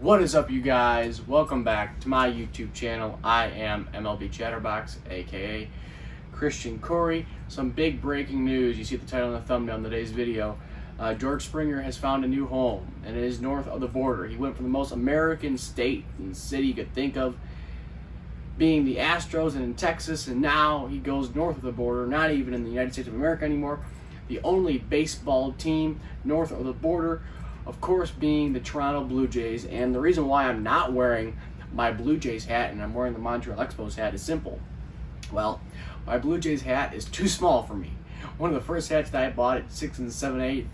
What is up, you guys? Welcome back to my YouTube channel. I am MLB Chatterbox, aka Christian Corey. Some big breaking news. You see the title and the thumbnail in today's video. George Springer has found a new home, and it is north of the border. He went from the most American state and city you could think of, being the Astros and in Texas, and now he goes north of the border, not even in the United States of America anymore. The only baseball team north of the border, of course, being the Toronto Blue Jays. And the reason why I'm not wearing my Blue Jays hat and I'm wearing the Montreal Expos hat is simple. Well, my Blue Jays hat is too small for me. One of the first hats that I bought at 6 7/8,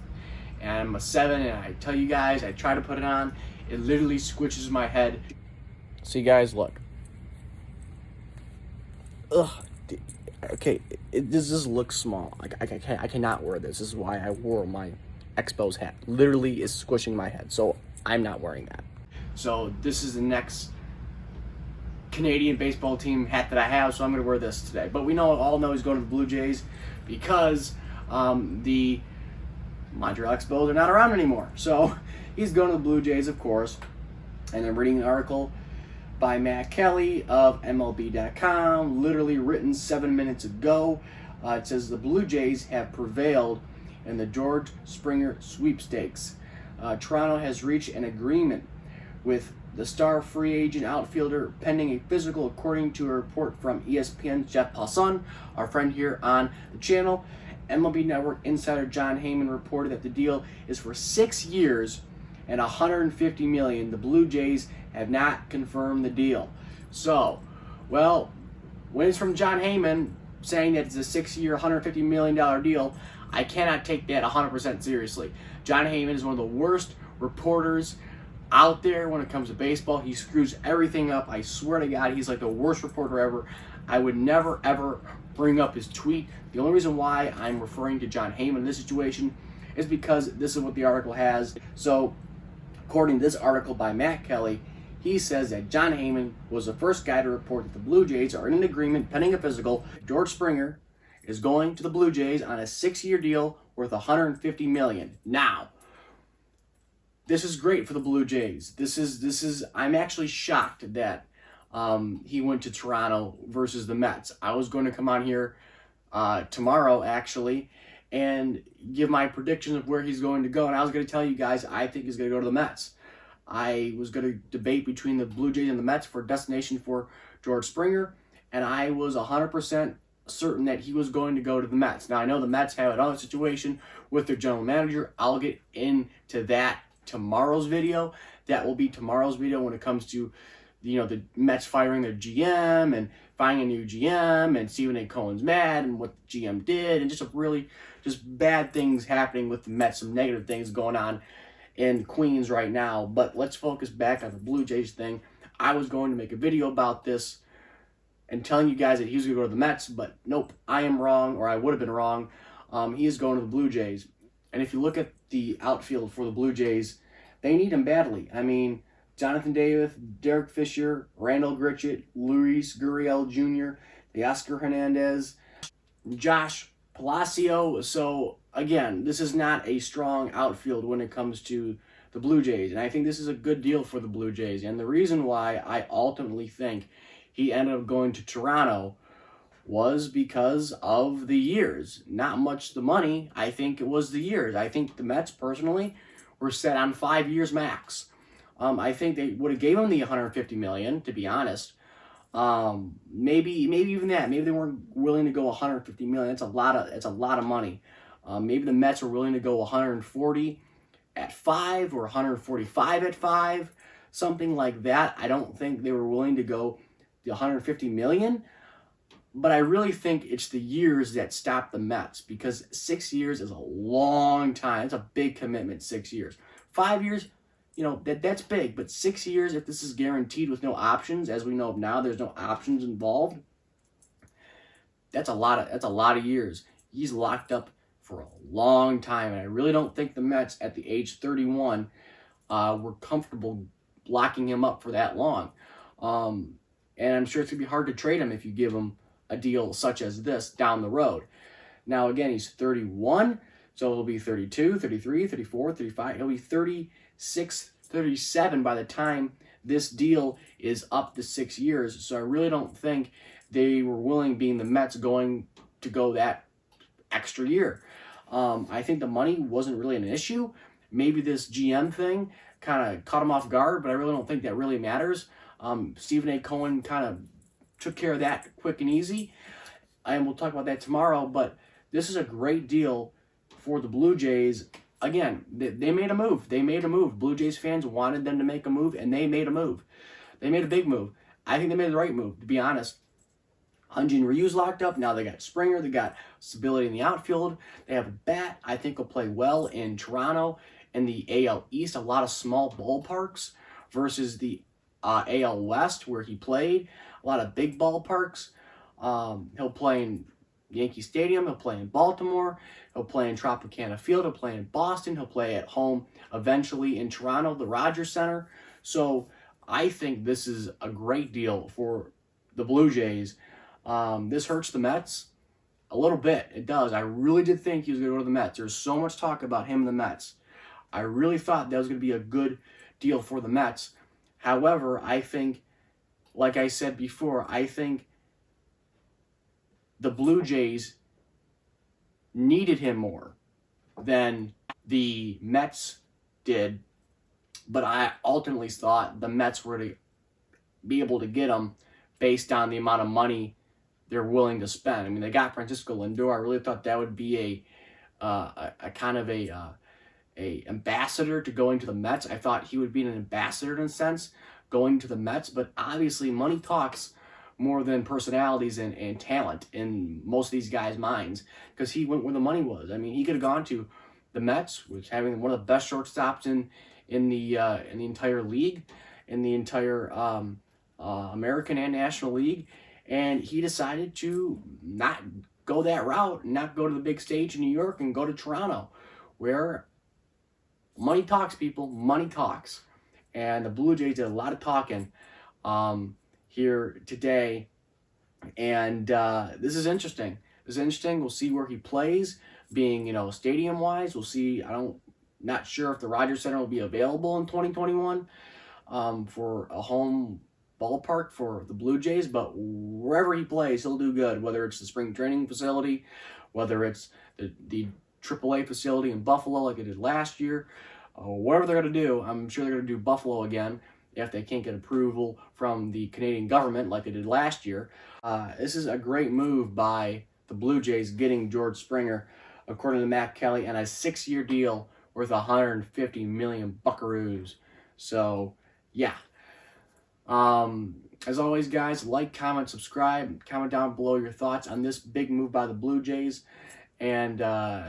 and I'm a 7, and I tell you guys, I try to put it on, it literally squishes my head. So you guys, look. Ugh. Okay, this just looks small. I cannot wear this. This is why I wore my Expos hat. Literally is squishing my head, so I'm not wearing that. So this is the next Canadian baseball team hat that I have, so I'm going to wear this today. But we all know he's going to the Blue Jays because the Montreal Expos are not around anymore. So he's going to the Blue Jays, of course. And I'm reading an article by Matt Kelly of MLB.com, literally written 7 minutes ago. It says the Blue Jays have prevailed in the George Springer sweepstakes. Toronto has reached an agreement with the star free agent outfielder pending a physical, according to a report from ESPN's Jeff Passan, our friend here on the channel. MLB Network insider Jon Heyman reported that the deal is for 6 years and $150 million. The Blue Jays have not confirmed the deal. So, well, when it's from Jon Heyman saying that it's a 6-year, $150 million deal, I cannot take that 100% seriously. Jon Heyman is one of the worst reporters out there when it comes to baseball. He screws everything up. I swear to God, he's like the worst reporter ever. I would never, ever bring up his tweet. The only reason why I'm referring to Jon Heyman in this situation is because this is what the article has. So, according to this article by Matt Kelly, he says that Jon Heyman was the first guy to report that the Blue Jays are in an agreement pending a physical. George Springer is going to the Blue Jays on a 6-year deal worth $150 million. Now, this is great for the Blue Jays. This is. I'm actually shocked that he went to Toronto versus the Mets. I was going to come on here tomorrow, actually, and give my predictions of where he's going to go. And I was going to tell you guys, I think he's going to go to the Mets. I was going to debate between the Blue Jays and the Mets for a destination for George Springer, and I was 100% certain that he was going to go to the Mets. Now, I know the Mets have another situation with their general manager. I'll get into that tomorrow's video. That will be tomorrow's video when it comes to, the Mets firing their GM and finding a new GM and Stephen A. Cohen's mad and what the GM did and just bad things happening with the Mets, some negative things going on in Queens right now. But let's focus back on the Blue Jays thing. I was going to make a video about this and telling you guys that he was going to go to the Mets, but nope, I am wrong, or I would have been wrong. He is going to the Blue Jays. And if you look at the outfield for the Blue Jays, they need him badly. I mean, Jonathan David, Derek Fisher, Randall Grichuk, Luis Gurriel Jr., Teoscar Hernandez, Josh Palacio. So, again, this is not a strong outfield when it comes to the Blue Jays. And I think this is a good deal for the Blue Jays. And the reason why I ultimately think he ended up going to Toronto was because of the years. Not much the money. I think it was the years. I think the Mets, personally, were set on 5 years max. I think they would have gave him the $150 million, to be honest. Maybe even that. Maybe they weren't willing to go $150 million. It's a lot of money. Maybe the Mets were willing to go 140 at 5 or 145 at 5, something like that. I don't think they were willing to go the $150 million, but I really think it's the years that stop the Mets, because 6 years is a long time. It's a big commitment, 6 years. 5 years, that's big, but 6 years, if this is guaranteed with no options, as we know now, there's no options involved. That's a lot of years. He's locked up for a long time, and I really don't think the Mets at the age 31 were comfortable locking him up for that long. And I'm sure it's going to be hard to trade him if you give him a deal such as this down the road. Now, again, he's 31, so he'll be 32, 33, 34, 35. He'll be 36, 37 by the time this deal is up to 6 years. So I really don't think they were willing, being the Mets, going to go that extra year. I think the money wasn't really an issue. Maybe this GM thing kind of caught him off guard, but I really don't think that really matters. Stephen A. Cohen kind of took care of that quick and easy, and we'll talk about that tomorrow. But this is a great deal for the Blue Jays. Again, they made a move. They made a move. Blue Jays fans wanted them to make a move, and they made a move. They made a big move. I think they made the right move, to be honest. Hyun-Jin Ryu's locked up. Now they got Springer. They got stability in the outfield. They have a bat I think will play well in Toronto in the AL East. A lot of small ballparks versus the AL West where he played. A lot of big ballparks. He'll play in Yankee Stadium. He'll play in Baltimore. He'll play in Tropicana Field. He'll play in Boston. He'll play at home eventually in Toronto, the Rogers Center. So I think this is a great deal for the Blue Jays. This hurts the Mets a little bit. It does. I really did think he was going to go to the Mets. There's so much talk about him and the Mets. I really thought that was going to be a good deal for the Mets. However, I think, like I said before, I think the Blue Jays needed him more than the Mets did. But I ultimately thought the Mets were to be able to get him based on the amount of money they're willing to spend. I mean, they got Francisco Lindor. I really thought that would be a kind of a ambassador to going to the Mets. I thought he would be an ambassador in a sense going to the Mets, but obviously money talks more than personalities and talent in most of these guys' minds, because he went where the money was. I mean, he could have gone to the Mets, which having one of the best shortstops in the entire league, in the entire American and National League, and he decided to not go that route, not go to the big stage in New York, and go to Toronto, where money talks, people. Money talks. And the Blue Jays did a lot of talking here today, and this is interesting. This is interesting. We'll see where he plays, being, stadium-wise. We'll see. Not sure if the Rogers Center will be available in 2021 for a home ballpark for the Blue Jays, but wherever he plays, he'll do good, whether it's the spring training facility, whether it's the AAA facility in Buffalo like they did last year, whatever they're going to do. I'm sure they're going to do Buffalo again if they can't get approval from the Canadian government like they did last year. This is a great move by the Blue Jays, getting George Springer, according to Matt Kelly, and a 6-year deal worth 150 million buckaroos. So, yeah. As always, guys, like, comment, subscribe, comment down below your thoughts on this big move by the Blue Jays. And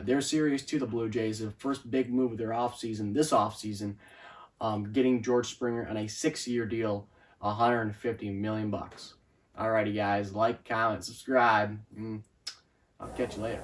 they're serious to the Blue Jays. The first big move of their offseason, this offseason, getting George Springer on a 6-year deal, 150 million bucks. Alrighty, guys, like, comment, subscribe. I'll catch you later.